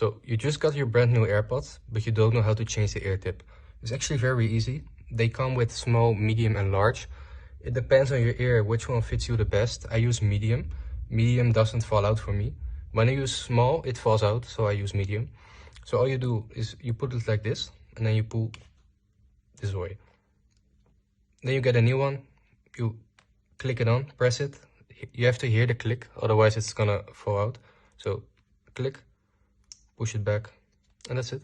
So you just got your brand new AirPods, but you don't know how to change the ear tip. It's actually very easy. They come with small, medium and large. It depends on your ear which one fits you the best. I use medium. Medium doesn't fall out for me. When I use small, it falls out, so I use medium. So all you do is you put it like this, and then you pull this way. Then you get a new one, you click it on, press it. You have to hear the click, otherwise it's gonna fall out. So click, push it back, and that's it.